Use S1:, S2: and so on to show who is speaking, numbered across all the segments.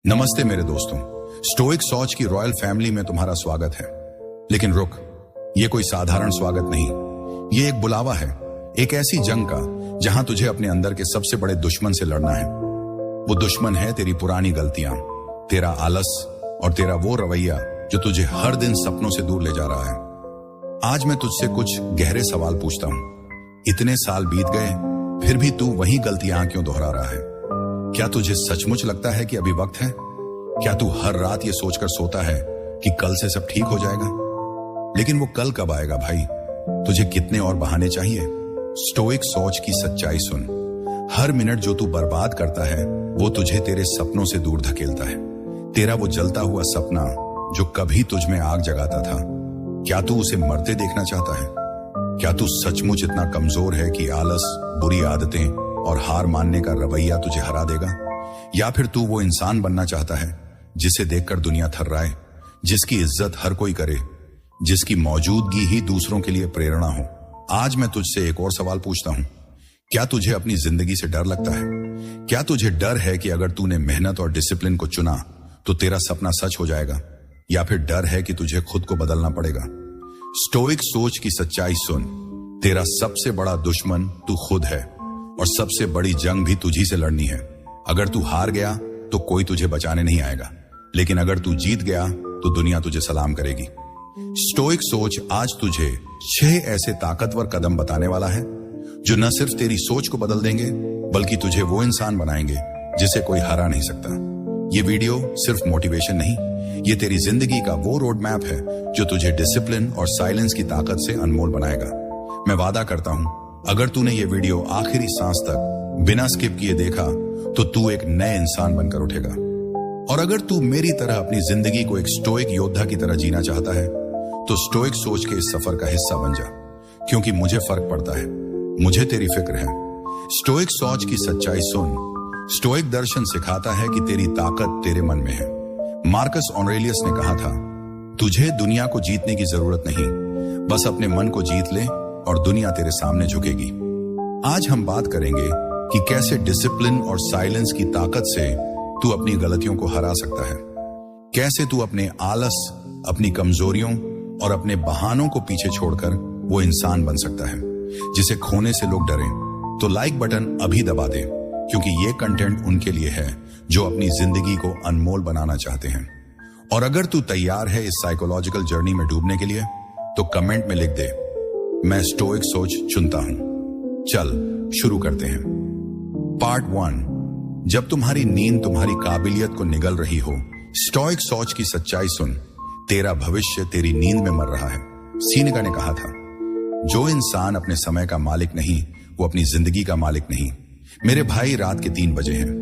S1: नमस्ते मेरे दोस्तों, स्टोइक सोच की रॉयल फैमिली में तुम्हारा स्वागत है। लेकिन रुक, ये कोई साधारण स्वागत नहीं, ये एक बुलावा है, एक ऐसी जंग का जहां तुझे अपने अंदर के सबसे बड़े दुश्मन से लड़ना है। वो दुश्मन है तेरी पुरानी गलतियां, तेरा आलस और तेरा वो रवैया जो तुझे हर दिन सपनों से दूर ले जा रहा है। आज मैं तुझसे कुछ गहरे सवाल पूछता हूं। इतने साल बीत गए, फिर भी तू वही गलतियां क्यों दोहरा रहा है? क्या तुझे सचमुच लगता है कि अभी वक्त है? क्या तू हर रात ये सोचकर सोता है कि कल से सब ठीक हो जाएगा? लेकिन वो कल कब आएगा भाई? तुझे कितने और बहाने चाहिए? स्टोइक सोच की सच्चाई सुन। हर मिनट जो तू बर्बाद करता है वो तुझे तेरे सपनों से दूर धकेलता है। तेरा वो जलता हुआ सपना जो कभी तुझ में आग जगाता था, क्या तू उसे मरते देखना चाहता है? क्या तू सचमुच इतना कमजोर है कि आलस, बुरी आदतें और हार मानने का रवैया तुझे हरा देगा? या फिर तू वो इंसान बनना चाहता है जिसे देखकर दुनिया थर्राए, जिसकी इज्जत हर कोई करे, जिसकी मौजूदगी ही दूसरों के लिए प्रेरणा हो? आज मैं तुझसे एक और सवाल पूछता हूं। क्या तुझे अपनी जिंदगी से डर लगता है? क्या तुझे डर है कि अगर तूने मेहनत और डिसिप्लिन को चुना तो तेरा सपना सच हो जाएगा? या फिर डर है कि तुझे खुद को बदलना पड़ेगा? स्टोइक सोच की सच्चाई सुन। तेरा सबसे बड़ा दुश्मन तू खुद है और सबसे बड़ी जंग भी तुझी से लड़नी है। अगर तू हार गया तो कोई तुझे बचाने नहीं आएगा, लेकिन अगर तू जीत गया तो दुनिया तुझे सलाम करेगी। स्टोइक सोच आज तुझे 6 ऐसे ताकतवर कदम बताने वाला है जो न सिर्फ तेरी सोच को बदल देंगे बल्कि तुझे वो इंसान बनाएंगे जिसे कोई हरा नहीं सकता। ये वीडियो सिर्फ मोटिवेशन नहीं, ये तेरी जिंदगी का वो रोड मैप है जो तुझे डिसिप्लिन और साइलेंस की ताकत से अनमोल बनाएगा। मैं वादा करता हूं, अगर तूने ये वीडियो आखिरी सांस तक बिना स्किप किए देखा तो तू एक नए इंसान बनकर उठेगा। और अगर तू मेरी तरह अपनी जिंदगी को एक स्टोइक योद्धा की तरह जीना चाहता है तो स्टोइक सोच के इस सफर का हिस्सा बन जा, क्योंकि मुझे फर्क पड़ता है, मुझे तेरी फिक्र है। स्टोइक सोच की सच्चाई सुन। स्टोइक दर्शन सिखाता है कि तेरी ताकत तेरे मन में है। मार्कस ऑरेलियस ने कहा था, तुझे दुनिया को जीतने की जरूरत नहीं, बस अपने मन को जीत ले और दुनिया तेरे सामने झुकेगी। आज हम बात करेंगे कि कैसे डिसिप्लिन और साइलेंस की ताकत से तू अपनी गलतियों को हरा सकता है। कैसे तू अपने आलस, अपनी कमजोरियों और अपने बहानों को पीछे छोड़कर वो इंसान बन सकता है जिसे खोने से लोग डरें। तो लाइक बटन अभी दबा दे, क्योंकि ये कंटेंट उनके लिए है जो अपनी जिंदगी को अनमोल बनाना चाहते हैं। और अगर तू तैयार है इस साइकोलॉजिकल जर्नी में डूबने के लिए तो कमेंट में लिख दे, मैं स्टोइक सोच चुनता हूं। चल शुरू करते हैं। पार्ट 1, जब तुम्हारी नींद तुम्हारी काबिलियत को निगल रही हो। स्टोइक सोच की सच्चाई सुन। तेरा भविष्य तेरी नींद में मर रहा है। सीनेका ने कहा था, जो इंसान अपने समय का मालिक नहीं वो अपनी जिंदगी का मालिक नहीं। मेरे भाई, रात के 3 बजे हैं,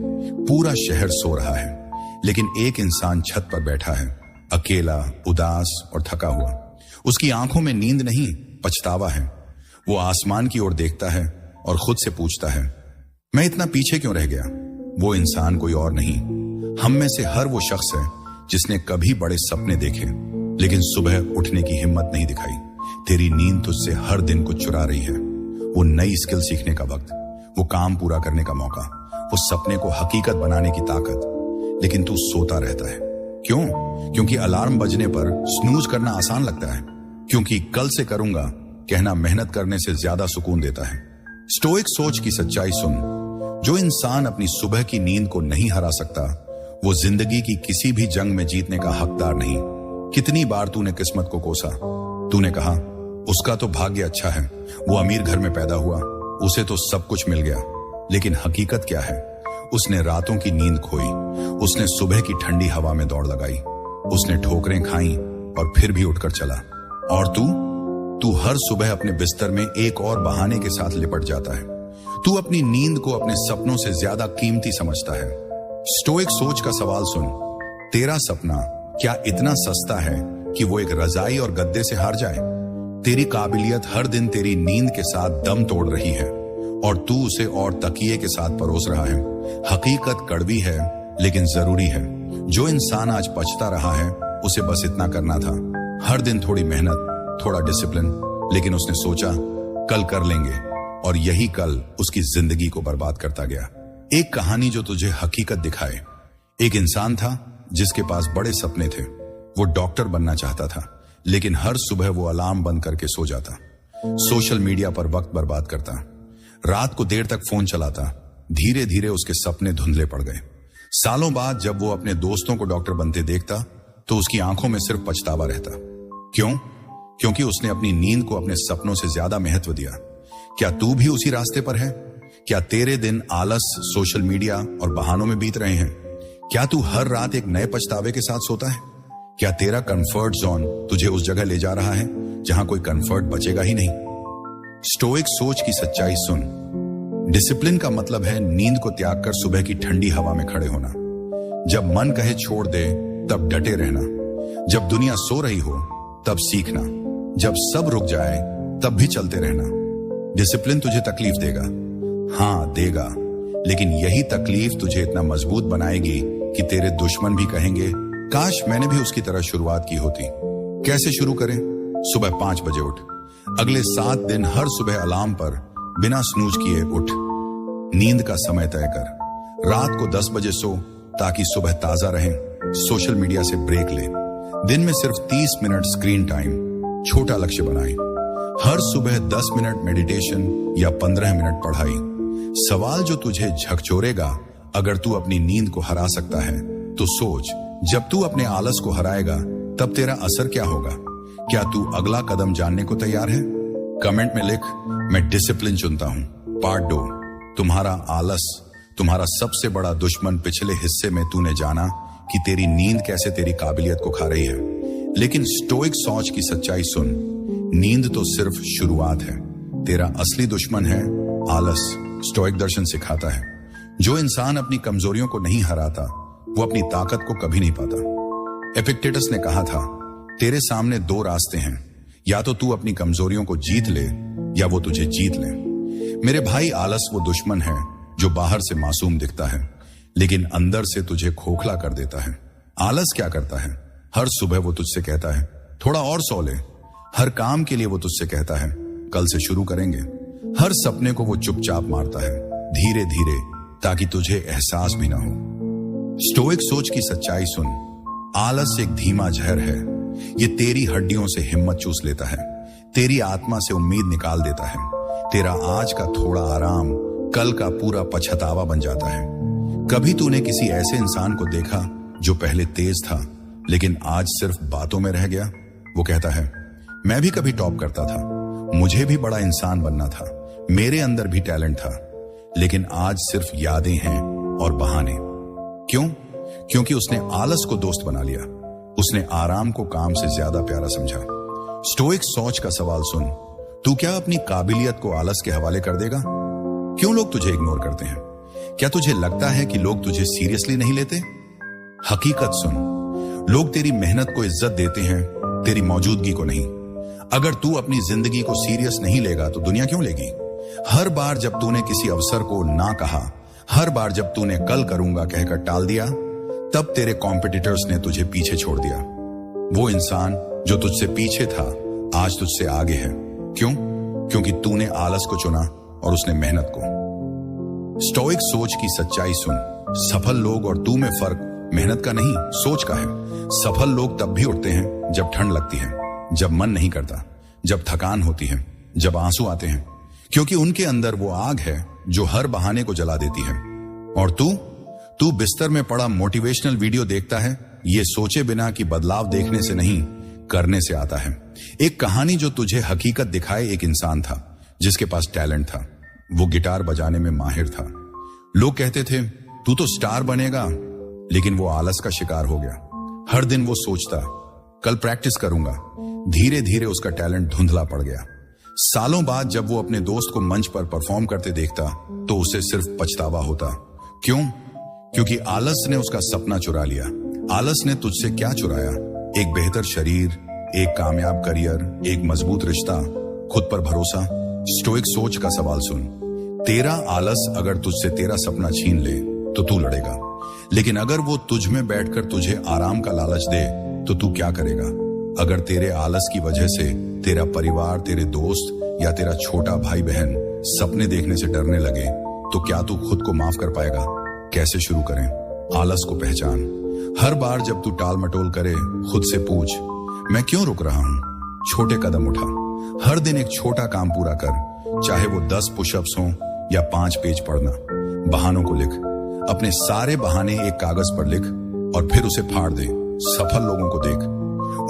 S1: पूरा शहर सो रहा है, लेकिन एक इंसान छत पर बैठा है, अकेला, उदास और थका हुआ। उसकी आंखों में नींद नहीं, पछतावा है। वो आसमान की ओर देखता है और खुद से पूछता है, मैं इतना पीछे क्यों रह गया? वो इंसान कोई और नहीं, हम में से हर वो शख्स है जिसने कभी बड़े सपने देखे लेकिन सुबह उठने की हिम्मत नहीं दिखाई। तेरी नींद तुझसे हर दिन कुछ चुरा रही है। वो नई स्किल सीखने का वक्त, वो काम पूरा करने का मौका, वो सपने को हकीकत बनाने की ताकत। लेकिन तू सोता रहता है। क्यों? क्योंकि अलार्म बजने पर स्नूज करना आसान लगता है, क्योंकि कल से करूंगा कहना मेहनत करने से ज्यादा सुकून देता है। स्टोइक सोच की सच्चाई सुन। जो इंसान अपनी सुबह की नींद को नहीं हरा सकता वो जिंदगी की किसी भी जंग में जीतने का हकदार नहीं। कितनी बार तूने किस्मत को कोसा, तूने कहा उसका तो भाग्य अच्छा है, वो अमीर घर में पैदा हुआ, उसे तो सब कुछ मिल गया। लेकिन हकीकत क्या है? उसने रातों की नींद खोई, उसने सुबह की ठंडी हवा में दौड़ लगाई, उसने ठोकरें खाई और फिर भी उठकर चला। और तू हर सुबह अपने बिस्तर में एक और बहाने के साथ लिपट जाता है। तू अपनी नींद को अपने सपनों से ज्यादा कीमती समझता है। स्टोइक सोच का सवाल सुन। तेरा सपना क्या इतना सस्ता है कि वो एक रजाई और गद्दे से हार जाए? तेरी काबिलियत हर दिन तेरी नींद के साथ दम तोड़ रही है और तू उसे और तकिए के साथ परोस रहा है। हकीकत कड़वी है लेकिन जरूरी है। जो इंसान आज पछता रहा है उसे बस इतना करना था, हर दिन थोड़ी मेहनत, थोड़ा डिसिप्लिन। लेकिन उसने सोचा कल कर लेंगे, और यही कल उसकी जिंदगी को बर्बाद करता गया। एक कहानी जो तुझे हकीकत दिखाए, एक इंसान था जिसके पास बड़े सपने थे। वो डॉक्टर बनना चाहता था, लेकिन हर सुबह वो अलार्म बंद करके सो जाता, सोशल मीडिया पर वक्त बर्बाद करता, रात को देर तक फोन चलाता। धीरे धीरे उसके सपने धुंधले पड़ गए। सालों बाद जब वो अपने दोस्तों को डॉक्टर बनते देखता तो उसकी आंखों में सिर्फ पछतावा रहता। क्यों? क्योंकि उसने अपनी नींद को अपने सपनों से ज्यादा महत्व दिया। क्या तू भी उसी रास्ते पर है? क्या तेरे दिन आलस, सोशल मीडिया और बहानों में बीत रहे हैं? क्या तू हर रात एक नए पछतावे के साथ सोता है? क्या तेरा कंफर्ट जोन तुझे उस जगह ले जा रहा है जहां कोई कंफर्ट बचेगा ही नहीं? स्टोइक सोच की सच्चाई सुन। डिसिप्लिन का मतलब है नींद को त्याग कर सुबह की ठंडी हवा में खड़े होना। जब मन कहे छोड़ दे तब डटे रहना। जब दुनिया सो रही हो तब सीखना। जब सब रुक जाए तब भी चलते रहना। डिसिप्लिन तुझे तकलीफ देगा, हाँ देगा, लेकिन यही तकलीफ तुझे इतना मजबूत बनाएगी कि तेरे दुश्मन भी कहेंगे काश मैंने भी उसकी तरह शुरुआत की होती। कैसे शुरू करें? सुबह 5 बजे उठ। अगले 7 दिन हर सुबह अलार्म पर बिना स्नूज किए उठ। नींद का समय तय कर। रात को 10 बजे सो ताकि सुबह ताजा रहें। सोशल मीडिया से ब्रेक ले। दिन में सिर्फ 30 मिनट स्क्रीन टाइम। छोटा लक्ष्य बनाए। हर सुबह 10 मिनट मेडिटेशन या 15 मिनट पढ़ाई। सवाल जो तुझे झकझोरेगा, अगर तू अपनी नींद को हरा सकता है तो सोच, जब तू अपने आलस को हराएगा तब तेरा असर क्या होगा? क्या तू अगला कदम जानने को तैयार है? कमेंट में लिख, मैं डिसिप्लिन चुनता हूं। पार्ट 2, तुम्हारा आलस, तुम्हारा सबसे बड़ा दुश्मन। पिछले हिस्से में तूने जाना कि तेरी नींद कैसे तेरी काबिलियत को खा रही है, लेकिन स्टोइक सोच की सच्चाई सुन। नींद तो सिर्फ शुरुआत है। तेरा असली दुश्मन है आलस। स्टोइक दर्शन सिखाता है जो इंसान अपनी कमजोरियों को नहीं हराता वो अपनी ताकत को कभी नहीं पाता। एपिक्टेटस ने कहा था, तेरे सामने 2 रास्ते हैं, या तो तू अपनी कमजोरियों को जीत ले या वो तुझे जीत ले। मेरे भाई, आलस वो दुश्मन है जो बाहर से मासूम दिखता है लेकिन अंदर से तुझे खोखला कर देता है। आलस क्या करता है? हर सुबह वो तुझसे कहता है थोड़ा और सो ले। हर काम के लिए वो तुझसे कहता है कल से शुरू करेंगे। हर सपने को वो चुपचाप मारता है, धीरे धीरे, ताकि तुझे एहसास भी ना हो। स्टोइक सोच की सच्चाई सुन। आलस एक धीमा जहर है। ये तेरी हड्डियों से हिम्मत चूस लेता है, तेरी आत्मा से उम्मीद निकाल देता है। तेरा आज का थोड़ा आराम कल का पूरा पछतावा बन जाता है। कभी तूने किसी ऐसे इंसान को देखा जो पहले तेज था लेकिन आज सिर्फ बातों में रह गया? वो कहता है मैं भी कभी टॉप करता था, मुझे भी बड़ा इंसान बनना था, मेरे अंदर भी टैलेंट था, लेकिन आज सिर्फ यादें हैं और बहाने। क्यों? क्योंकि उसने आलस को दोस्त बना लिया। उसने आराम को काम से ज्यादा प्यारा समझा। स्टोइक सोच का सवाल सुन। तू क्या अपनी काबिलियत को आलस के हवाले कर देगा? क्यों लोग तुझे इग्नोर करते हैं? क्या तुझे लगता है कि लोग तुझे सीरियसली नहीं लेते? हकीकत सुन, लोग तेरी मेहनत को इज्जत देते हैं, तेरी मौजूदगी को नहीं। अगर तू अपनी जिंदगी को सीरियस नहीं लेगा तो दुनिया क्यों लेगी? हर बार जब तूने किसी अवसर को ना कहा, हर बार जब तूने कल करूंगा कहकर टाल दिया, तब तेरे कॉम्पिटिटर्स ने तुझे पीछे छोड़ दिया। वो इंसान जो तुझसे पीछे था आज तुझसे आगे है। क्यों? क्योंकि तूने आलस को चुना और उसने मेहनत को। स्टोइक सोच की सच्चाई सुन। सफल लोग और तू में फर्क मेहनत का नहीं, सोच का है। सफल लोग तब भी उठते हैं जब ठंड लगती है, जब मन नहीं करता, जब थकान होती है, जब आंसू आते हैं, क्योंकि उनके अंदर वो आग है जो हर बहाने को जला देती है। और तू बिस्तर में पड़ा मोटिवेशनल वीडियो देखता है, ये सोचे बिना कि बदलाव देखने से नहीं, करने से आता है। एक कहानी जो तुझे हकीकत दिखाए। एक इंसान था जिसके पास टैलेंट था। वो गिटार बजाने में माहिर था। लोग कहते थे तू तो स्टार बनेगा, लेकिन वो आलस का शिकार हो गया। हर दिन वो सोचता कल प्रैक्टिस करूंगा। धीरे धीरे उसका टैलेंट धुंधला पड़ गया। सालों बाद जब वो अपने दोस्त को मंच पर परफॉर्म करते देखता तो उसे सिर्फ पछतावा होता। क्यों? क्योंकि आलस ने उसका सपना चुरा लिया। आलस ने तुझसे क्या चुराया? एक बेहतर शरीर, एक कामयाब करियर, एक मजबूत रिश्ता, खुद पर भरोसा। स्टोइक सोच का सवाल सुन। तेरा आलस अगर तुझसे तेरा सपना छीन ले तो तू लड़ेगा, लेकिन अगर वो तुझ में बैठकर तुझे आराम का लालच दे तो तू क्या करेगा? अगर तेरे आलस की वजह से तेरा परिवार, तेरे दोस्त या तेरा छोटा भाई बहन सपने देखने से डरने लगे तो क्या तू खुद को माफ कर पाएगा? कैसे शुरू करें? आलस को पहचान। हर बार जब तू टाल मटोल करे, खुद से पूछ, मैं क्यों रुक रहा हूं? छोटे कदम उठा। हर दिन एक छोटा काम पूरा कर, चाहे वो 10 पुशअप्स हों या 5 पेज पढ़ना। बहानों को लिख, अपने सारे बहाने एक कागज पर लिख और फिर उसे फाड़ दे। सफल लोगों को देख,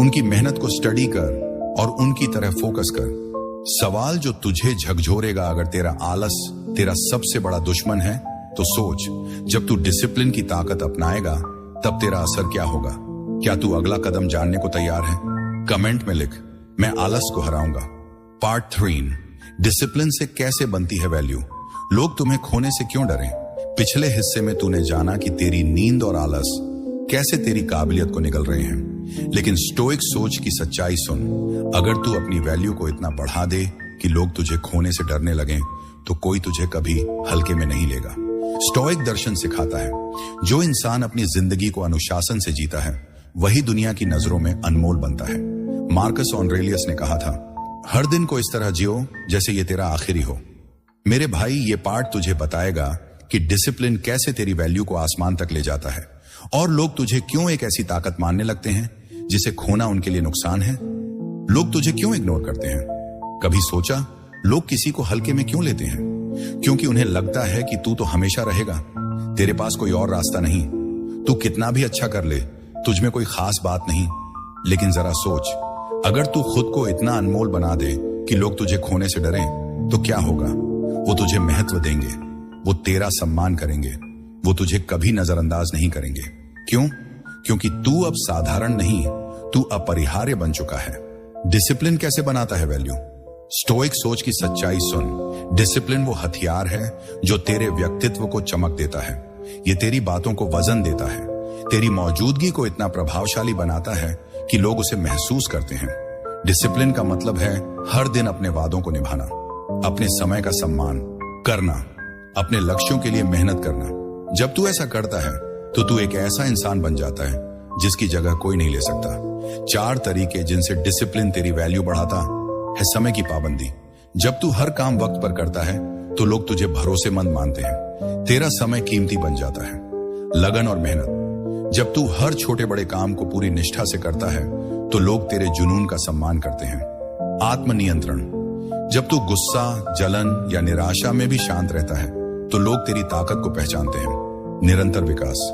S1: उनकी मेहनत को स्टडी कर और उनकी तरह फोकस कर। सवाल जो तुझे झकझोरेगा, अगर तेरा आलस तेरा सबसे बड़ा दुश्मन है तो सोच, जब तू डिसिप्लिन की ताकत अपनाएगा तब तेरा असर क्या होगा? क्या तू अगला कदम जानने को तैयार है? कमेंट में लिख, मैं आलस को हराऊंगा। पार्ट 3, डिसिप्लिन से कैसे बनती है वैल्यू। लोग तुम्हें खोने से क्यों डरें? पिछले हिस्से में तूने जाना कि तेरी नींद और आलस कैसे तेरी काबिलियत को निगल रहे हैं। लेकिन स्टोइक सोच की सच्चाई सुन, अगर तू अपनी वैल्यू को इतना बढ़ा दे कि लोग तुझे खोने से डरने लगें, तो कोई तुझे कभी हल्के में नहीं लेगा। स्टोइक दर्शन सिखाता है, जो इंसान अपनी जिंदगी को अनुशासन से जीता है वही दुनिया की नजरों में अनमोल बनता है। मार्कस ऑरेलियस ने कहा था, हर दिन को इस तरह जियो जैसे ये तेरा आखिरी हो। मेरे भाई, ये पार्ट तुझे बताएगा कि डिसिप्लिन कैसे तेरी वैल्यू को आसमान तक ले जाता है और लोग तुझे क्यों एक ऐसी ताकत मानने लगते हैं जिसे खोना उनके लिए नुकसान है। लोग तुझे क्यों इग्नोर करते हैं? कभी सोचा, लोग किसी को हल्के में क्यों लेते हैं? क्योंकि उन्हें लगता है कि तू तो हमेशा रहेगा, तेरे पास कोई और रास्ता नहीं। तू कितना भी अच्छा कर ले, तुझ में कोई खास बात नहीं। लेकिन जरा सोच, अगर तू खुद को इतना अनमोल बना दे कि लोग तुझे खोने से डरें, तो क्या होगा? वो तुझे महत्व देंगे, वो तेरा सम्मान करेंगे, वो तुझे कभी नजरअंदाज नहीं करेंगे। क्यों? क्योंकि तू अब साधारण नहीं, तू अपरिहार्य बन चुका है। डिसिप्लिन कैसे बनाता है वैल्यू? स्टोइक सोच की सच्चाई सुन, डिसिप्लिन वो हथियार है जो तेरे व्यक्तित्व को चमक देता है। ये तेरी बातों को वजन देता है, तेरी मौजूदगी को इतना प्रभावशाली बनाता है कि लोग उसे महसूस करते हैं। डिसिप्लिन का मतलब है हर दिन अपने वादों को निभाना, अपने समय का सम्मान करना, अपने लक्ष्यों के लिए मेहनत करना। जब तू ऐसा करता है तो तू एक ऐसा इंसान बन जाता है जिसकी जगह कोई नहीं ले सकता। 4 तरीके जिनसे डिसिप्लिन तेरी वैल्यू बढ़ाता है। समय की पाबंदी, जब तू हर काम वक्त पर करता है तो लोग तुझे भरोसेमंद मानते हैं, तेरा समय कीमती बन जाता है। लगन और मेहनत, जब तू हर छोटे बड़े काम को पूरी निष्ठा से करता है तो लोग तेरे जुनून का सम्मान करते हैं। आत्मनियंत्रण, जब तू गुस्सा, जलन या निराशा में भी शांत रहता है तो लोग तेरी ताकत को पहचानते हैं। निरंतर विकास,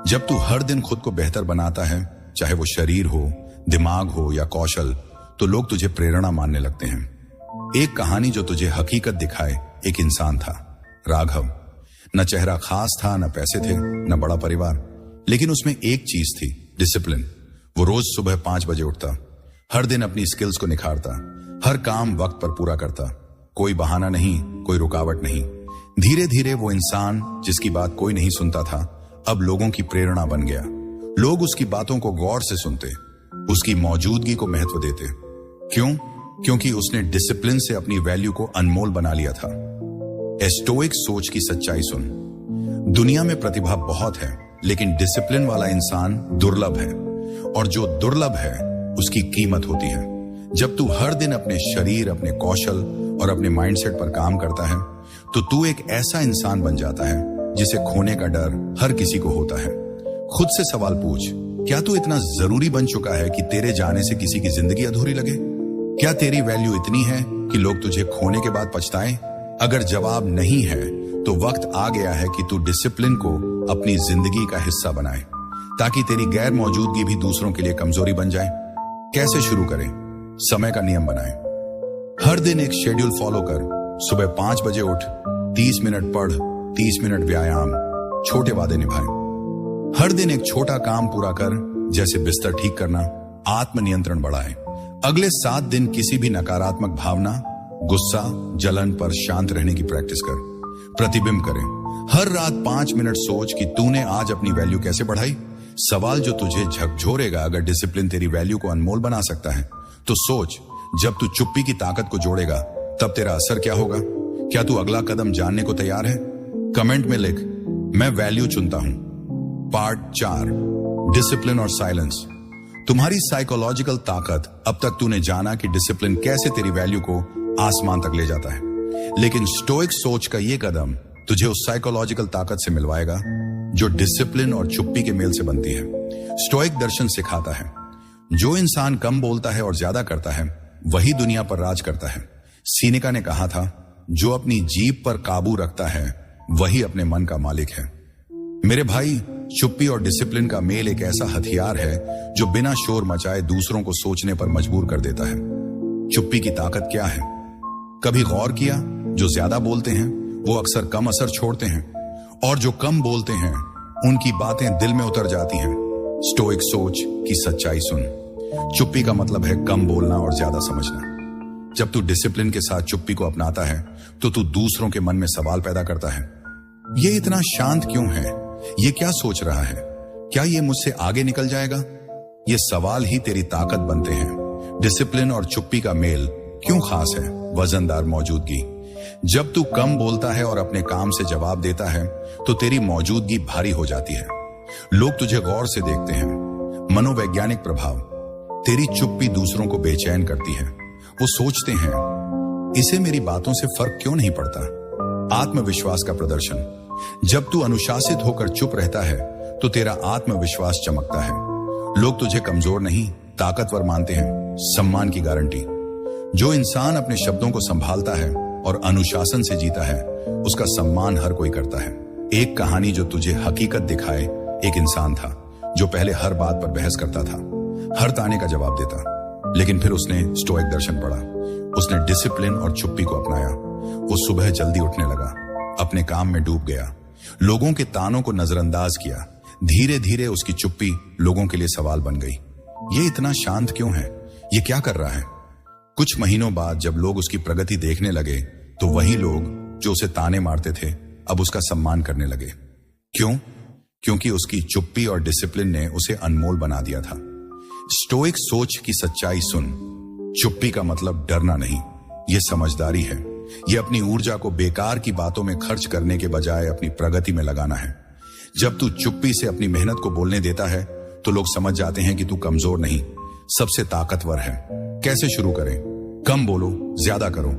S1: जब तू हर दिन खुद को बेहतर बनाता है, चाहे वो शरीर हो, दिमाग हो या कौशल, तो लोग तुझे प्रेरणा मानने लगते हैं। एक कहानी जो तुझे हकीकत दिखाए, एक इंसान था, राघव। न चेहरा खास था, न पैसे थे, न बड़ा परिवार, लेकिन उसमें एक चीज थी, डिसिप्लिन। वो रोज सुबह 5 बजे उठता, हर दिन अपनी स्किल्स को निखारता, हर काम वक्त पर पूरा करता, कोई बहाना नहीं, कोई रुकावट नहीं। धीरे धीरे वो इंसान जिसकी बात कोई नहीं सुनता था, अब लोगों की प्रेरणा बन गया। लोग उसकी बातों को गौर से सुनते, उसकी मौजूदगी को महत्व देते। क्यों? क्योंकि उसने डिसिप्लिन से अपनी वैल्यू को अनमोल बना लिया था। स्टोइक सोच की सच्चाई सुन, दुनिया में प्रतिभा बहुत है, लेकिन डिसिप्लिन वाला इंसान दुर्लभ है, और जो दुर्लभ है उसकी कीमत होती है। जब तू हर दिन अपने शरीर, अपने कौशल और अपने माइंडसेट पर काम करता है तो तू एक ऐसा इंसान बन जाता है जिसे खोने का डर हर किसी को होता है। खुद से सवाल पूछ, क्या तू इतना जरूरी बन चुका है कि तेरे जाने से किसी की जिंदगी अधूरी लगे? क्या तेरी वैल्यू इतनी है कि लोग तुझे खोने के बाद पछताएं? अगर जवाब नहीं है तो वक्त आ गया है कि तू डिसिप्लिन को अपनी जिंदगी का हिस्सा बनाए, ताकि तेरी गैर मौजूदगी भी दूसरों के लिए कमजोरी बन जाए। कैसे शुरू करें? समय का नियम बनाएं। हर दिन एक शेड्यूल फॉलो कर। सुबह 5 बजे उठ, 30 मिनट पढ़, 30 मिनट व्यायाम, छोटे वादे निभाए। हर दिन एक छोटा काम पूरा कर, जैसे बिस्तर ठीक करना। आत्मनियंत्रण बढ़ाए। अगले 7 दिन किसी भी नकारात्मक भावना, गुस्सा, जलन पर शांत रहने की प्रैक्टिस कर। प्रतिबिंब करें। हर रात 5 मिनट सोच कि तूने आज अपनी वैल्यू कैसे बढ़ाई। सवाल जो तुझे झकझोरेगा, अगर डिसिप्लिन तेरी वैल्यू को अनमोल बना सकता है तो सोच, जब तू चुप्पी की ताकत को जोड़ेगा तब तेरा असर क्या होगा? क्या तू अगला कदम जानने को तैयार है? कमेंट में लिख, मैं वैल्यू चुनता हूं। पार्ट 4, डिसिप्लिन और साइलेंस। तुम्हारी साइकोलॉजिकल ताकत। अब तक तूने जाना कि डिसिप्लिन कैसे तेरी वैल्यू को आसमान तक ले जाता है, लेकिन स्टोइक सोच का यह कदम तुझे उस साइकोलॉजिकल ताकत से मिलवाएगा जो डिसिप्लिन और चुप्पी के मेल से बनती है। स्टोइक दर्शन सिखाता है जो इंसान कम बोलता है और ज्यादा करता है वही दुनिया पर राज करता है। सीनेका ने कहा था, जो अपनी जीभ पर काबू रखता है वही अपने मन का मालिक है। मेरे भाई, चुप्पी और डिसिप्लिन का मेल एक ऐसा हथियार है जो बिना शोर मचाए दूसरों को सोचने पर मजबूर कर देता है। चुप्पी की ताकत क्या है? कभी गौर किया, जो ज्यादा बोलते हैं वो अक्सर कम असर छोड़ते हैं, और जो कम बोलते हैं उनकी बातें दिल में उतर जाती हैं। स्टोइक सोच की सच्चाई सुन। चुप्पी का मतलब है कम बोलना और ज्यादा समझना। जब तू डिसिप्लिन के साथ चुप्पी को अपनाता है तो तू दूसरों के मन में सवाल पैदा करता है। ये इतना शांत क्यों है? ये क्या सोच रहा है? क्या ये मुझसे आगे निकल जाएगा? ये सवाल ही तेरी ताकत बनते हैं। डिसिप्लिन और चुप्पी का मेल क्यों खास है? वजनदार मौजूदगी। जब तू कम बोलता है और अपने काम से जवाब देता है तो तेरी मौजूदगी भारी हो जाती है। लोग तुझे गौर से देखते हैं। मनोवैज्ञानिक प्रभाव। तेरी चुप्पी दूसरों को बेचैन करती है। वो सोचते हैं, इसे मेरी बातों से फर्क क्यों नहीं पड़ता? आत्मविश्वास का प्रदर्शन। जब तू अनुशासित होकर चुप रहता है तो तेरा आत्मविश्वास चमकता है। लोग तुझे कमजोर नहीं, ताकतवर मानते हैं। सम्मान की गारंटी। जो इंसान अपने शब्दों को संभालता है और अनुशासन से जीता है उसका सम्मान हर कोई करता है। एक कहानी जो तुझे हकीकत दिखाए। एक इंसान था जो पहले हर बात पर बहस करता था, हर ताने का जवाब देता, लेकिन फिर उसने स्टोइक दर्शन पढ़ा। उसने डिसिप्लिन और चुप्पी को अपनाया। वो सुबह जल्दी उठने लगा, अपने काम में डूब गया, लोगों के तानों को नजरअंदाज किया। धीरे धीरे उसकी चुप्पी लोगों के लिए सवाल बन गई। ये इतना शांत क्यों है? ये क्या कर रहा है? कुछ महीनों बाद जब लोग उसकी प्रगति देखने लगे तो वही लोग जो उसे ताने मारते थे अब उसका सम्मान करने लगे। क्यों? क्योंकि उसकी चुप्पी और डिसिप्लिन ने उसे अनमोल बना दिया था। स्टोइक सोच की सच्चाई सुन। चुप्पी का मतलब डरना नहीं, यह समझदारी है। यह अपनी ऊर्जा को बेकार की बातों में खर्च करने के बजाय अपनी प्रगति में लगाना है। जब तू चुप्पी से अपनी मेहनत को बोलने देता है तो लोग समझ जाते हैं कि तू कमजोर नहीं, सबसे ताकतवर है। कैसे शुरू करें? कम बोलो, ज्यादा करो।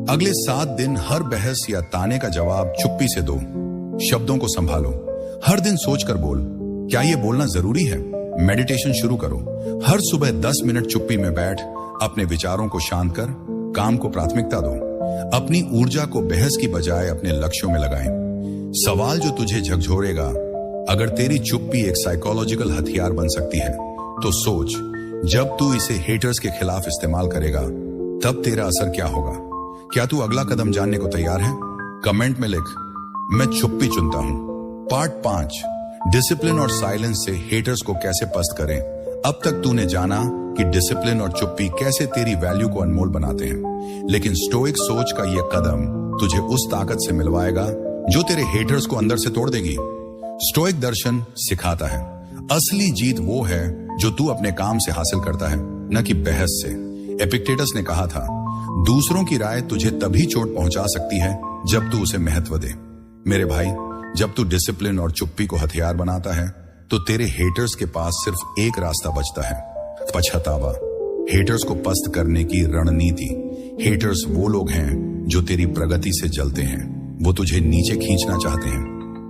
S1: अगले 7 दिन हर बहस या ताने का जवाब चुप्पी से दो। शब्दों को संभालो। हर दिन सोचकर बोल, क्या यह बोलना जरूरी है? मेडिटेशन शुरू करो। हर सुबह 10 मिनट चुप्पी में बैठ अपने विचारों को शांत कर काम को प्राथमिकता दो। अपनी ऊर्जा को बहस की बजाय अपने लक्ष्यों में लगाएं। सवाल जो तुझे झकझोरेगा, अगर तेरी चुप्पी एक साइकोलॉजिकल हथियार बन सकती है तो सोच, जब तू इसे हेटर्स के खिलाफ इस्तेमाल करेगा तब तेरा असर क्या होगा? क्या तू अगला कदम जानने को तैयार है? कमेंट में लिख, मैं चुप्पी चुनता हूं। पार्ट 5, डिसिप्लिन और साइलेंस से हेटर्स को कैसे पस्त करें। अब तक तूने जाना कि डिसिप्लिन और चुप्पी कैसे तेरी वैल्यू को अनमोल बनाते हैं, लेकिन स्टोइक सोच का यह कदम तुझे उस ताकत से मिलवाएगा जो तेरे हेटर्स को अंदर से तोड़ देगी। स्टोइक दर्शन सिखाता है, असली जीत वो है जो तू अपने काम से हासिल करता है, न कि बहस से। एपिक्टेटस ने कहा था, दूसरों की राय तुझे तभी चोट पहुंचा सकती है जब तू उसे महत्व दे। मेरे भाई, जब तू डिसिप्लिन और चुप्पी को हथियार बनाता है तो तेरे हेटर्स के पास सिर्फ एक रास्ता बचता है, पछतावा। हेटर्स को पस्त करने की रणनीति। हेटर्स वो लोग हैं जो तेरी प्रगति से जलते हैं। वो तुझे नीचे खींचना चाहते हैं,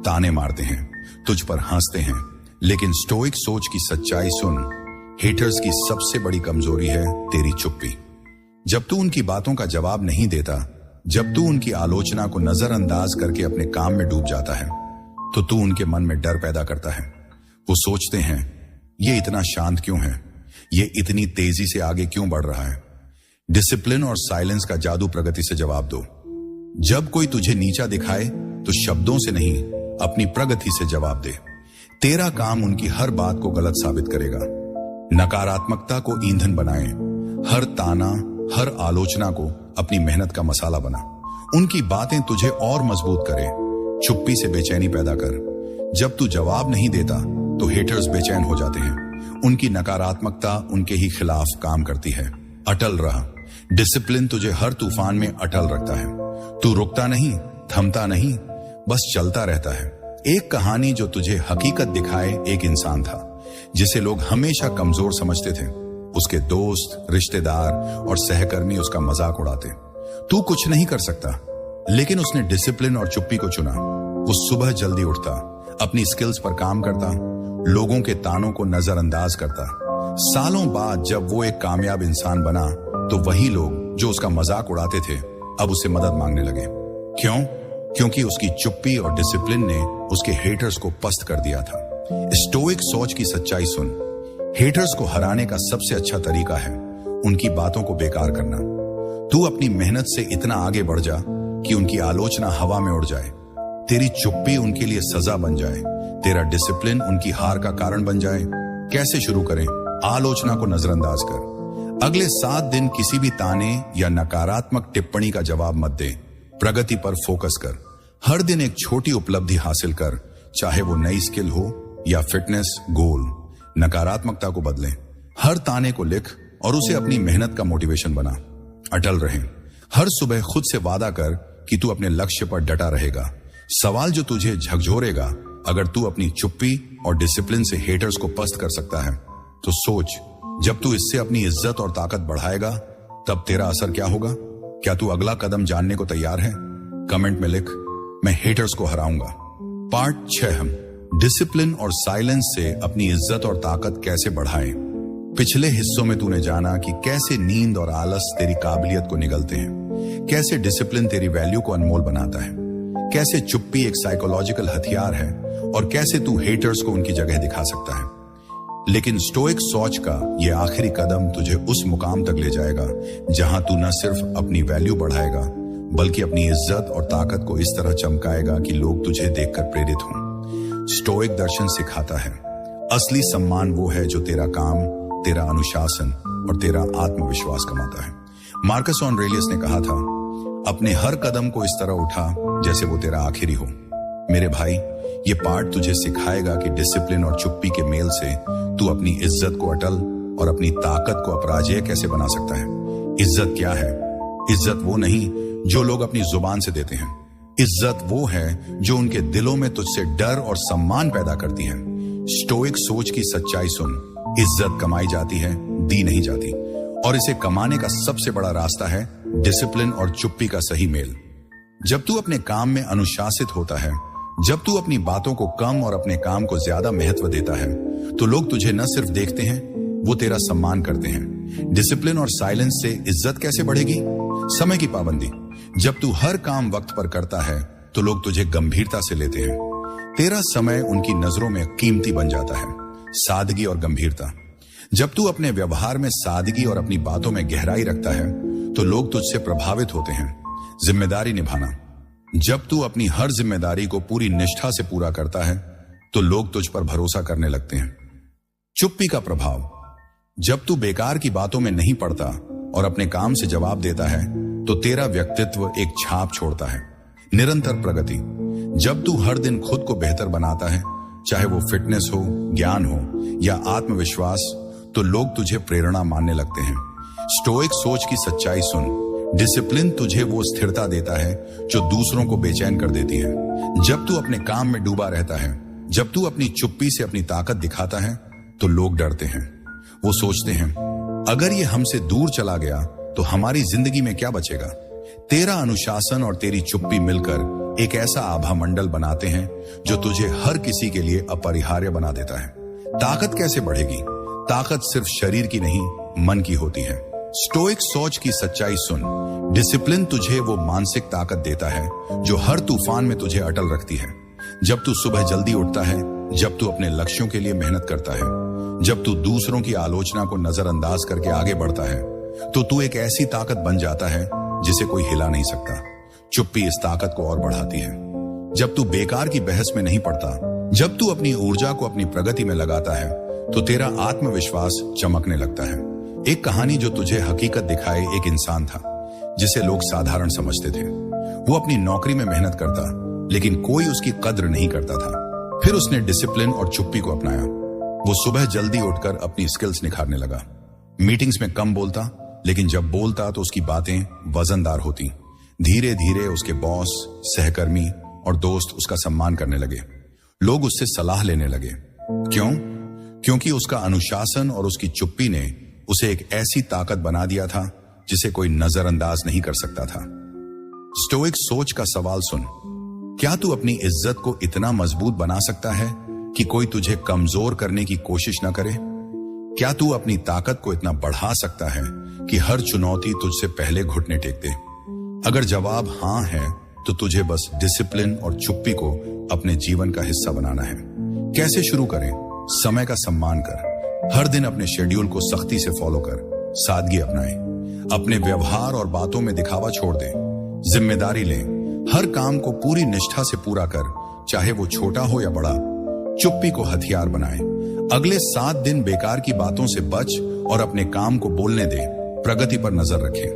S1: ताने मारते हैं, तुझ पर हंसते हैं। लेकिन स्टोइक सोच की सच्चाई सुन। हेटर्स की सबसे बड़ी कमजोरी है तेरी चुप्पी। जब तू उनकी बातों का जवाब नहीं देता, जब तू उनकी आलोचना को नजरअंदाज करके अपने काम में डूब जाता है तो तू उनके मन में डर पैदा करता है। वो सोचते हैं, ये इतना शांत क्यों है? ये इतनी तेजी से आगे क्यों बढ़ रहा है? डिसिप्लिन और साइलेंस का जादू प्रगति से जवाब दो। जब कोई तुझे नीचा दिखाए तो शब्दों से नहीं, अपनी प्रगति से जवाब दे। तेरा काम उनकी हर बात को गलत साबित करेगा। नकारात्मकता को ईंधन बनाए। हर ताना, हर आलोचना को अपनी मेहनत का मसाला बना। उनकी बातें तुझे और मजबूत करे। चुप्पी से बेचैनी पैदा कर। जब तू जवाब नहीं देता तो हेटर्स बेचैन हो जाते हैं। उनकी नकारात्मकता उनके ही खिलाफ काम करती है। अटल रहा। डिसिप्लिन तुझे हर तूफान में अटल रखता है। तू रुकता नहीं, थमता नहीं, बस चलता रहता है। एक कहानी जो तुझे हकीकत दिखाए। एक इंसान था जिसे लोग हमेशा कमजोर समझते थे। उसके दोस्त, रिश्तेदार और सहकर्मी उसका मजाक उड़ाते। तू कुछ नहीं कर सकता, लेकिन उसने डिसिप्लिन और चुप्पी को चुना। वो सुबह जल्दी उठता, अपनी स्किल्स पर काम करता, लोगों के तानों को नजरअंदाज करता। सालों बाद जब वो एक कामयाब इंसान बना तो वही लोग जो उसका मजाक उड़ाते थे अब उससे मदद मांगने लगे। क्यों? क्योंकि उसकी चुप्पी और डिसिप्लिन ने उसके हेटर्स को पस्त कर दिया था। स्टोइक सोच की सच्चाई सुन। हेटर्स को हराने का सबसे अच्छा तरीका है उनकी बातों को बेकार करना। तू अपनी मेहनत से इतना आगे बढ़ जा कि उनकी आलोचना हवा में उड़ जाए, तेरी चुप्पी उनके लिए सजा बन जाए, तेरा डिसिप्लिन उनकी हार का कारण बन जाए। कैसे शुरू करें? आलोचना को नजरअंदाज कर। अगले 7 दिन किसी भी ताने या नकारात्मक टिप्पणी का जवाब मत दे। प्रगति पर फोकस कर। हर दिन एक छोटी उपलब्धि हासिल कर, चाहे वो नई स्किल हो या फिटनेस गोल। नकारात्मकता को बदले। हर ताने को लिख और उसे अपनी मेहनत का मोटिवेशन बना। अटल रहे। हर सुबह खुद से वादा कर कि तू अपने लक्ष्य पर डटा रहेगा। सवाल जो तुझे झकझोरेगा, अगर तू अपनी चुप्पी और डिसिप्लिन से हेटर्स को पस्त कर सकता है तो सोच, जब तू इससे अपनी इज्जत और ताकत बढ़ाएगा तब तेरा असर क्या होगा? क्या तू अगला कदम जानने को तैयार है? कमेंट में लिख, मैं हेटर्स को हराऊंगा। पार्ट 6, हम डिसिप्लिन और साइलेंस से अपनी इज्जत और ताकत कैसे बढ़ाएं। पिछले हिस्सों में तूने जाना कि कैसे नींद और आलस तेरी काबिलियत को निगलते हैं, कैसे डिसिप्लिन तेरी वैल्यू को अनमोल बनाता है, कैसे चुप्पी एक साइकोलॉजिकल हथियार है और कैसे तू हेटर्स को उनकी जगह दिखा सकता है। लेकिन स्टोइक सोच का ये आखिरी कदम तुझे उस मुकाम तक ले जाएगा जहां तू न सिर्फ अपनी वैल्यू बढ़ाएगा बल्कि अपनी इज्जत और ताकत को इस तरह चमकाएगा कि लोग तुझे देखकर प्रेरित हों। स्टोइक दर्शन सिखाता है असली सम्मान वो है जो तेरा काम, तेरा अनुशासन और तेरा आत्मविश्वास कमाता है। मार्कस ऑरेलियस ने कहा था, अपने हर कदम को इस तरह उठा जैसे वो तेरा आखिरी हो। मेरे भाई, ये पार्ट तुझे सिखाएगा कि डिसिप्लिन और चुप्पी के मेल से तू अपनी इज्जत को अटल और अपनी ताकत को अपराजेय कैसे बना सकता है। इज्जत क्या है? इज्जत वो नहीं जो लोग अपनी जुबान से देते हैं। इज्जत वो है जो उनके दिलों में तुझसे डर और सम्मान पैदा करती है। स्टोइक सोच की सच्चाई सुन। इज्जत कमाई जाती है, दी नहीं जाती, और इसे कमाने का सबसे बड़ा रास्ता है डिसिप्लिन और चुप्पी का सही मेल। जब तू अपने काम में अनुशासित होता है, जब तू अपनी बातों को कम और अपने काम को ज्यादा महत्व देता है, तो लोग तुझे न सिर्फ देखते हैं, वो तेरा सम्मान करते हैं। डिसिप्लिन और साइलेंस से इज्जत कैसे बढ़ेगी? समय की पाबंदी। जब तू हर काम वक्त पर करता है तो लोग तुझे गंभीरता से लेते हैं। तेरा समय उनकी नजरों में कीमती बन जाता है। सादगी और गंभीरता। जब तू अपने व्यवहार में सादगी और अपनी बातों में गहराई रखता है तो लोग तुझसे प्रभावित होते हैं। जिम्मेदारी निभाना। जब तू अपनी हर जिम्मेदारी को पूरी निष्ठा से पूरा करता है तो लोग तुझ पर भरोसा करने लगते हैं। चुप्पी का प्रभाव। जब तू बेकार की बातों में नहीं पड़ता और अपने काम से जवाब देता है तो तेरा व्यक्तित्व एक छाप छोड़ता है। निरंतर प्रगति। जब तू हर दिन खुद को बेहतर बनाता है, चाहे वो फिटनेस हो, ज्ञान हो या आत्मविश्वास, तो लोग तुझे प्रेरणा मानने लगते हैं। स्टोइक सोच की सच्चाई सुन। डिसिप्लिन तुझे वो स्थिरता देता है जो दूसरों को बेचैन कर देती है। जब तू अपने काम में डूबा रहता है, जब तू अपनी चुप्पी से अपनी ताकत दिखाता है, तो लोग डरते हैं। वो सोचते हैं, अगर ये हमसे दूर चला गया तो हमारी जिंदगी में क्या बचेगा। तेरा अनुशासन और तेरी चुप्पी मिलकर एक ऐसा आभा मंडल बनाते हैं जो तुझे हर किसी के लिए अपरिहार्य बना देता है। ताकत कैसे बढ़ेगी? ताकत सिर्फ शरीर की नहीं, मन की होती है। स्टोइक सोच की सच्चाई सुन। डिसिप्लिन तुझे वो मानसिक ताकत देता है जो हर तूफान में तुझे अटल रखती है। जब तू सुबह जल्दी उठता है, जब तू अपने लक्ष्यों के लिए मेहनत करता है, जब तू दूसरों की आलोचना को नजरअंदाज करके आगे बढ़ता है, तो तू एक ऐसी ताकत बन जाता है जिसे कोई हिला नहीं सकता। चुप्पी इस ताकत को और बढ़ाती है। जब तू बेकार की बहस में नहीं पड़ता, जब तू अपनी ऊर्जा को अपनी प्रगति में लगाता है, तो तेरा आत्मविश्वास चमकने लगता है। एक कहानी जो तुझे हकीकत दिखाए, एक इंसान था जिसे लोग साधारण समझते थे। वो अपनी नौकरी में मेहनत करता, लेकिन कोई उसकी कद्र नहीं करता था। फिर उसने डिसिप्लिन और चुप्पी को अपनाया। वो सुबह जल्दी उठकर अपनी स्किल्स निखारने लगा। मीटिंग्स में कम बोलता, लेकिन जब बोलता तो उसकी बातें वजनदार होती। धीरे धीरे उसके बॉस, सहकर्मी और दोस्त उसका सम्मान करने लगे। लोग उससे सलाह लेने लगे। क्यों? क्योंकि उसका अनुशासन और उसकी चुप्पी ने उसे एक ऐसी ताकत बना दिया था जिसे कोई नजरअंदाज नहीं कर सकता था। स्टोइक सोच का सवाल सुन। क्या तू अपनी इज्जत को इतना मजबूत बना सकता है कि कोई तुझे कमजोर करने की कोशिश न करे? क्या तू अपनी ताकत को इतना बढ़ा सकता है कि हर चुनौती तुझसे पहले घुटने टेक दे? अगर जवाब हां है तो तुझे बस डिसिप्लिन और चुप्पी को अपने जीवन का हिस्सा बनाना है। कैसे शुरू करें? समय का सम्मान कर, हर दिन अपने शेड्यूल को सख्ती से फॉलो कर, सादगी अपनाए, अपने व्यवहार और बातों में दिखावा छोड़ दे, जिम्मेदारी ले, हर काम को पूरी निष्ठा से पूरा कर, चाहे वो छोटा हो या बड़ा। चुप्पी को हथियार बनाए। अगले 7 दिन बेकार की बातों से बच और अपने काम को बोलने दे। प्रगति पर नजर रखे।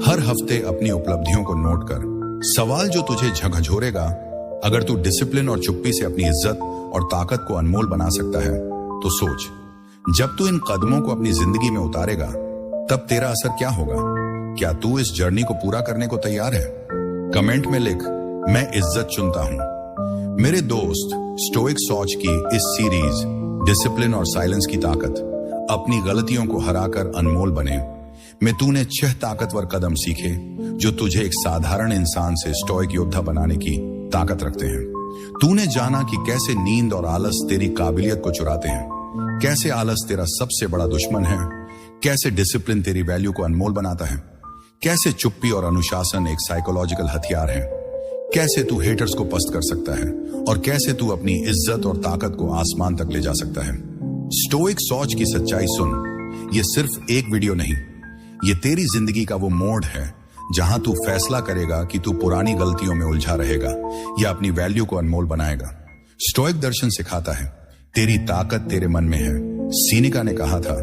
S1: हर हफ्ते अपनी उपलब्धियों को नोट कर। सवाल जो तुझे झकझोरेगा, अगर तू डिसिप्लिन और चुप्पी से अपनी इज्जत और ताकत को अनमोल बना सकता है तो सोच, जब तू इन कदमों को अपनी जिंदगी में उतारेगा तब तेरा असर क्या होगा? क्या तू इस जर्नी को पूरा करने को तैयार है? कमेंट में लिख, मैं इज्जत चुनता हूं। मेरे दोस्त, स्टोइक सोच की इस सीरीज डिसिप्लिन और साइलेंस की ताकत, अपनी गलतियों को हराकर अनमोल बने, में तूने 6 ताकतवर कदम सीखे जो तुझे एक साधारण इंसान से स्टोइक योद्धा बनाने की ताकत रखते हैं। तूने जाना कि कैसे नींद और आलस तेरी काबिलियत को चुराते हैं, कैसे आलस तेरा सबसे बड़ा दुश्मन है, कैसे डिसिप्लिन तेरी वैल्यू को अनमोल बनाता है, कैसे चुप्पी और अनुशासन एक साइकोलॉजिकल हथियार है, कैसे तू हेटर्स को पस्त कर सकता है और कैसे तू अपनी इज्जत और ताकत को आसमान तक ले जा सकता है। स्टोइक सोच की सच्चाई सुन। ये सिर्फ एक वीडियो नहीं, ये तेरी जिंदगी का वो मोड़ है जहां तू फैसला करेगा कि तू पुरानी गलतियों में उलझा रहेगा या अपनी वैल्यू को अनमोल बनाएगा। स्टोइक दर्शन सिखाता है, तेरी ताकत तेरे मन में है। सीनिका ने कहा था,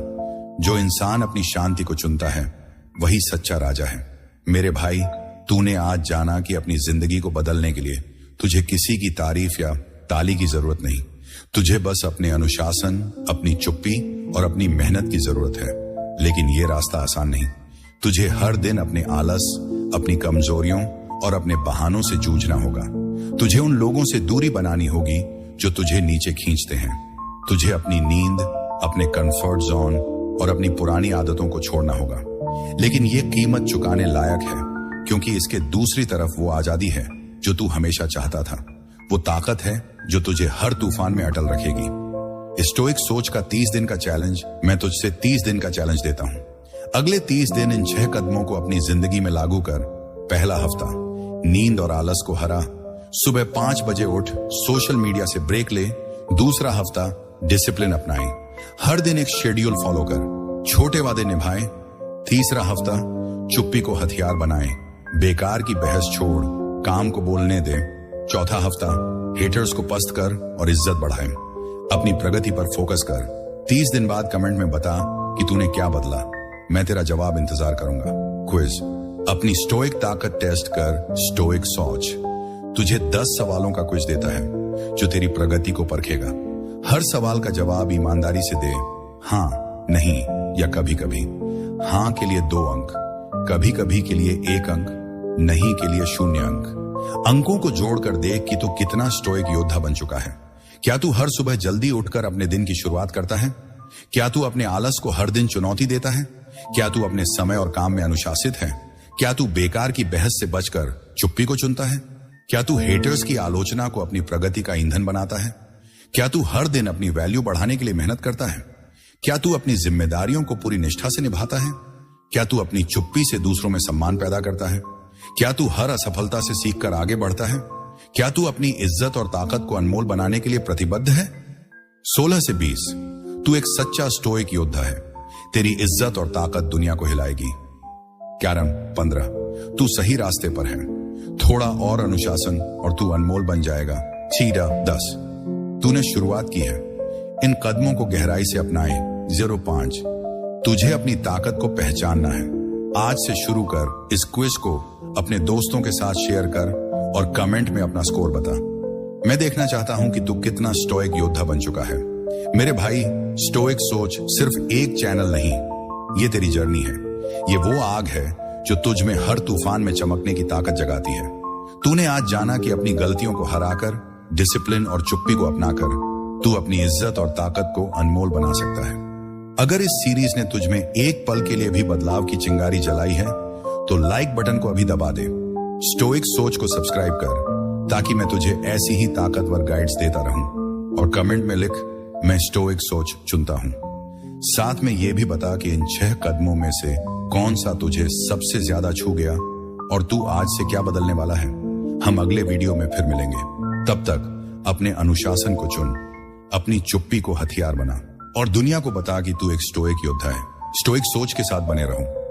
S1: जो इंसान अपनी शांति को चुनता है वही सच्चा राजा है। मेरे भाई, तूने आज जाना कि अपनी जिंदगी को बदलने के लिए तुझे किसी की तारीफ या ताली की जरूरत नहीं। तुझे बस अपने अनुशासन, अपनी चुप्पी और अपनी मेहनत की जरूरत है। लेकिन ये रास्ता आसान नहीं। तुझे हर दिन अपने आलस, अपनी कमजोरियों और अपने बहानों से जूझना होगा। तुझे उन लोगों से दूरी बनानी होगी जो तुझे नीचे खींचते हैं। तुझे अपनी नींद, अपने कंफर्ट जोन और अपनी पुरानी आदतों को छोड़ना होगा। लेकिन ये कीमत चुकाने लायक है, क्योंकि इसके दूसरी तरफ वो आजादी है जो तू हमेशा चाहता था। वो ताकत है जो तुझे हर तूफान में अटल रखेगी। स्टोइक सोच का 30 दिन का चैलेंज, मैं तुझसे 30 दिन का चैलेंज देता हूं। अगले 30 दिन इन 6 कदमों को अपनी जिंदगी में लागू कर। पहला हफ्ता, नींद और आलस को हरा। सुबह 5 बजे उठ, सोशल मीडिया से ब्रेक ले। दूसरा हफ्ता, डिसिप्लिन अपनाए, हर दिन एक शेड्यूल फॉलो कर, छोटे वादे निभाए। तीसरा हफ्ता, चुप्पी को हथियार बनाए, बेकार की बहस छोड़, काम को बोलने दे। चौथा हफ्ता, हेटर्स को पस्त कर और इज्जत बढ़ाए। अपनी प्रगति पर फोकस कर। 30 दिन बाद कमेंट में बता कि तूने क्या बदला। मैं तेरा जवाब इंतजार करूंगा। क्विज, अपनी स्टोइक ताकत टेस्ट कर। स्टोइक सोच तुझे 10 सवालों का क्विज देता है जो तेरी प्रगति को परखेगा। हर सवाल का जवाब ईमानदारी से दे। हां, नहीं या कभी कभी। हां के लिए 2 अंक, कभी कभी के लिए 1 अंक, नहीं के लिए 0 अंक। अंकों को जोड़कर देख कि तू कितना स्टोइक योद्धा बन चुका है। क्या तू हर सुबह जल्दी उठकर अपने दिन की शुरुआत करता है? क्या तू अपने आलस को हर दिन चुनौती देता है? क्या तू अपने समय और काम में अनुशासित है? क्या तू बेकार की बहस से बचकर चुप्पी को चुनता है? क्या तू हेटर्स की आलोचना को अपनी प्रगति का ईंधन बनाता है? क्या तू हर दिन अपनी वैल्यू बढ़ाने के लिए मेहनत करता है? क्या तू अपनी जिम्मेदारियों को पूरी निष्ठा से निभाता है? क्या तू अपनी चुप्पी से दूसरों में सम्मान पैदा करता है? क्या तू हर असफलता से सीखकर आगे बढ़ता है? क्या तू अपनी इज्जत और ताकत को अनमोल बनाने के लिए प्रतिबद्ध है? 16 से 20, तू एक सच्चा स्टोइक योद्धा है। तेरी इज्जत और ताकत दुनिया को हिलाएगी। कैरम 15, तू सही रास्ते पर है। थोड़ा और अनुशासन और तू अनमोल बन जाएगा। चीडा 10, तूने शुरुआत की है। इन कदमों को गहराई से अपनाए। 05, तुझे अपनी ताकत को पहचानना है। आज से शुरू कर। इस क्विज को अपने दोस्तों के साथ शेयर कर और कमेंट में अपना स्कोर बता। मैं देखना चाहता हूं कि तू कितना स्टोइक योद्धा बन चुका है। मेरे भाई, स्टोइक सोच सिर्फ एक चैनल नहीं, ये तेरी जर्नी है। ये वो आग है जो तुझ में हर तूफान में चमकने की ताकत जगाती है। तूने आज जाना कि अपनी गलतियों को हराकर, डिसिप्लिन और चुप्पी को अपनाकर तू अपनी इज्जत और ताकत को अनमोल बना सकता है। अगर इस सीरीज ने तुझ में एक पल के लिए भी बदलाव की चिंगारी जलाई है तो लाइक बटन को अभी दबा दे। स्टोइक सोच को सब्सक्राइब कर ताकि मैं तुझे ऐसी ही ताकतवर गाइड्स देता रहूं। और कमेंट में लिख, मैं स्टोइक सोच चुनता हूं। साथ में यह भी बता कि इन 6 कदमों में से कौन सा तुझे सबसे ज्यादा छू गया और तू आज से क्या बदलने वाला है। हम अगले वीडियो में फिर मिलेंगे। तब तक अपने अनुशासन को चुन, अपनी चुप्पी को हथियार बना और दुनिया को बता कि तू एक स्टोइक योद्धा है। स्टोइक सोच के साथ बने रहो।